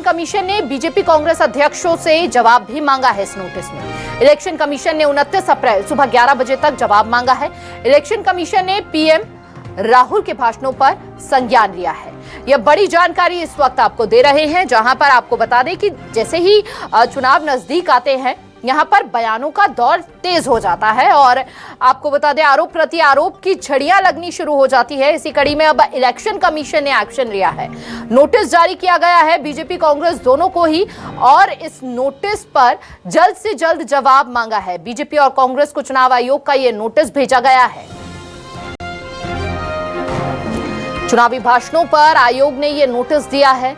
Commission ने BJP Congress अध्यक्षों से जवाब भी मांगा है। इस नोटिस में इलेक्शन कमीशन ने 29 अप्रैल सुबह 11 बजे तक जवाब मांगा है। इलेक्शन कमीशन ने पीएम राहुल के भाषणों पर संज्ञान लिया है। यह बड़ी जानकारी इस वक्त आपको दे रहे हैं, जहां पर आपको बता दें कि जैसे ही चुनाव नजदीक आते हैं, यहां पर बयानों का दौर तेज हो जाता है और आपको बता दें आरोप प्रति आरोप की झड़ियां लगनी शुरू हो जाती है। इसी कड़ी में अब इलेक्शन कमीशन ने एक्शन लिया है। नोटिस जारी किया गया है बीजेपी कांग्रेस दोनों को ही, और इस नोटिस पर जल्द से जल्द जवाब मांगा है। बीजेपी और कांग्रेस को चुनाव आयोग का यह नोटिस भेजा गया है। चुनावी भाषणों पर आयोग ने यह नोटिस दिया है।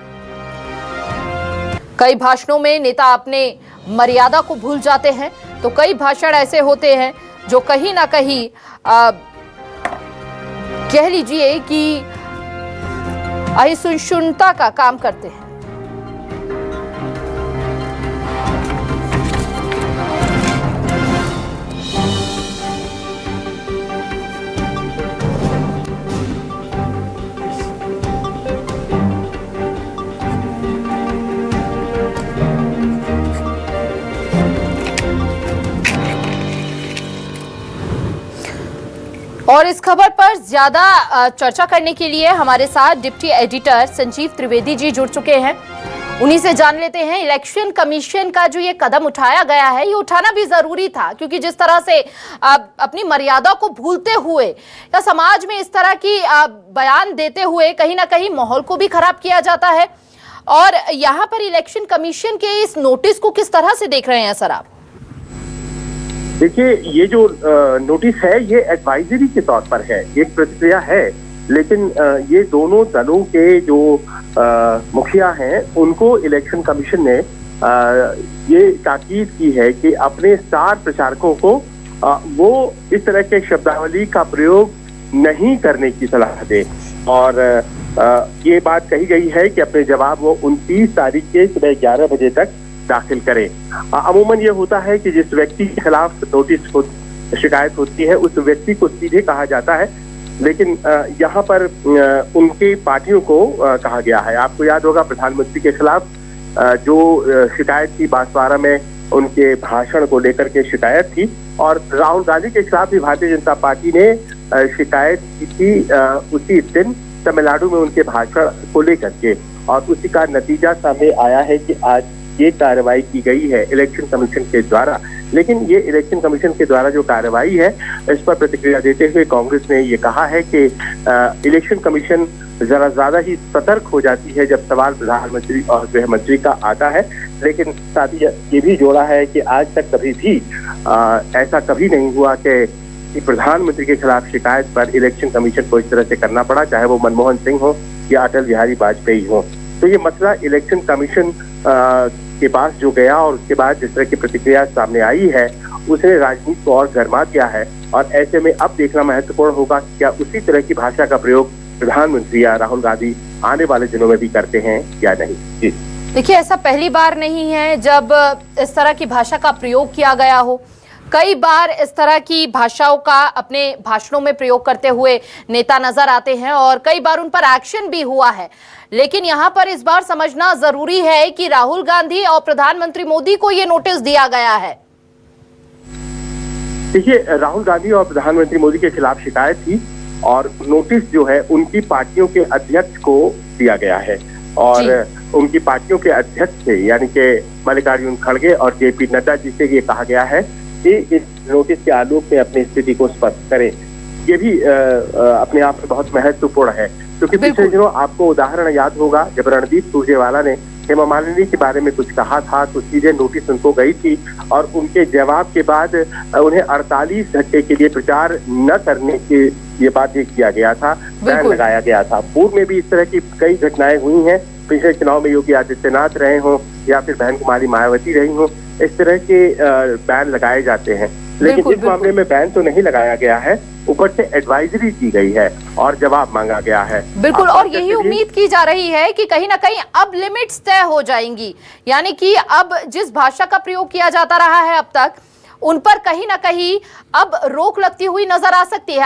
कई भाषणों में नेता अपने मर्यादा को भूल जाते हैं, तो कई भाषण ऐसे होते हैं जो कहीं ना कहीं कह लीजिए कि असहिष्णुता का काम करते हैं। और इस खबर पर ज्यादा चर्चा करने के लिए हमारे साथ डिप्टी एडिटर संजीव त्रिवेदी जी जुड़ चुके हैं। उन्हीं से जान लेते हैं इलेक्शन कमीशन का जो ये कदम उठाया गया है, ये उठाना भी जरूरी था, क्योंकि जिस तरह से अपनी मर्यादा को भूलते हुए या समाज में इस तरह की बयान देते हुए कहीं ना कहीं माहौल को भी खराब किया जाता है। और यहाँ पर इलेक्शन कमीशन के इस नोटिस को किस तरह से देख रहे हैं सर आप? देखिए, ये जो नोटिस है ये एडवाइजरी के तौर पर है, एक प्रतिक्रिया है, लेकिन ये दोनों दलों के जो मुखिया हैं उनको इलेक्शन कमीशन ने ये ताकीद की है कि अपने स्टार प्रचारकों को वो इस तरह के शब्दावली का प्रयोग नहीं करने की सलाह दे। और ये बात कही गई है कि अपने जवाब वो 29 तारीख के सुबह 11 बजे तक दाखिल करें। अमूमन ये होता है कि जिस व्यक्ति के खिलाफ नोटिस शिकायत होती है उस व्यक्ति को सीधे कहा जाता है, लेकिन यहाँ पर उनकी पार्टियों को कहा गया है। आपको याद होगा प्रधानमंत्री के खिलाफ जो शिकायत थी, बांसवाड़ा में उनके भाषण को लेकर के शिकायत थी, और राहुल गांधी के खिलाफ भी भारतीय जनता पार्टी ने शिकायत की थी उसी दिन तमिलनाडु में उनके भाषण को लेकर के, और उसी का नतीजा सामने आया है कि आज ये कार्रवाई की गई है इलेक्शन कमीशन के द्वारा। लेकिन ये इलेक्शन कमीशन के द्वारा जो कार्रवाई है, इस पर प्रतिक्रिया देते हुए कांग्रेस ने ये कहा है कि इलेक्शन कमीशन जरा ज्यादा ही सतर्क हो जाती है जब सवाल प्रधानमंत्री और गृह मंत्री का आता है। लेकिन साथ ही ये भी जोड़ा है कि आज तक कभी भी ऐसा कभी नहीं हुआ कि प्रधानमंत्री के खिलाफ शिकायत पर इलेक्शन कमीशन को इस तरह से करना पड़ा, चाहे वो मनमोहन सिंह हो या अटल बिहारी वाजपेयी हो। तो ये मसला इलेक्शन कमीशन के पास जो गया और उसके बाद जिस तरह की प्रतिक्रिया सामने आई है, उसने राजनीति को और गर्मा दिया है। और ऐसे में अब देखना महत्वपूर्ण होगा कि क्या उसी तरह की भाषा का प्रयोग प्रधानमंत्री या राहुल गांधी आने वाले दिनों में भी करते हैं या नहीं। जी देखिए, ऐसा पहली बार नहीं है जब इस तरह की भाषा का प्रयोग किया गया हो। कई बार इस तरह की भाषाओं का अपने भाषणों में प्रयोग करते हुए नेता नजर आते हैं और कई बार उन पर एक्शन भी हुआ है। लेकिन यहाँ पर इस बार समझना जरूरी है कि राहुल गांधी और प्रधानमंत्री मोदी को ये नोटिस दिया गया है। देखिए, राहुल गांधी और प्रधानमंत्री मोदी के खिलाफ शिकायत थी और नोटिस जो है उनकी पार्टियों के अध्यक्ष को दिया गया है, और उनकी पार्टियों के अध्यक्ष थे यानी कि मल्लिकार्जुन खड़गे और जेपी नड्डा जी से ये कहा गया है कि इस नोटिस के आलोक में अपनी स्थिति को स्पष्ट करें। ये भी अपने आप में बहुत महत्वपूर्ण है, क्योंकि पिछले दिनों आपको उदाहरण याद होगा जब रणदीप सुरजेवाला ने हेमा मालिनी के बारे में कुछ कहा था तो सीधे नोटिस उनको गई थी, और उनके जवाब के बाद उन्हें 48 घंटे के लिए प्रचार न करने की ये बाध्य किया गया था, बैन लगाया गया था। पूर्व में भी इस तरह की कई घटनाएं हुई हैं। पिछले चुनाव में योगी आदित्यनाथ रहे हों या फिर बहन कुमारी मायावती रही हों, इस तरह के बैन लगाए जाते हैं। लेकिन इस मामले में बैन तो नहीं लगाया गया है, ऊपर से एडवाइजरी दी गई है और जवाब मांगा गया है। बिल्कुल, और यही उम्मीद की जा रही है कि कहीं ना कहीं अब लिमिट्स तय हो जाएंगी, यानी कि अब जिस भाषा का प्रयोग किया जाता रहा है अब तक, उन पर कहीं ना कहीं अब रोक लगती हुई नजर आ सकती है।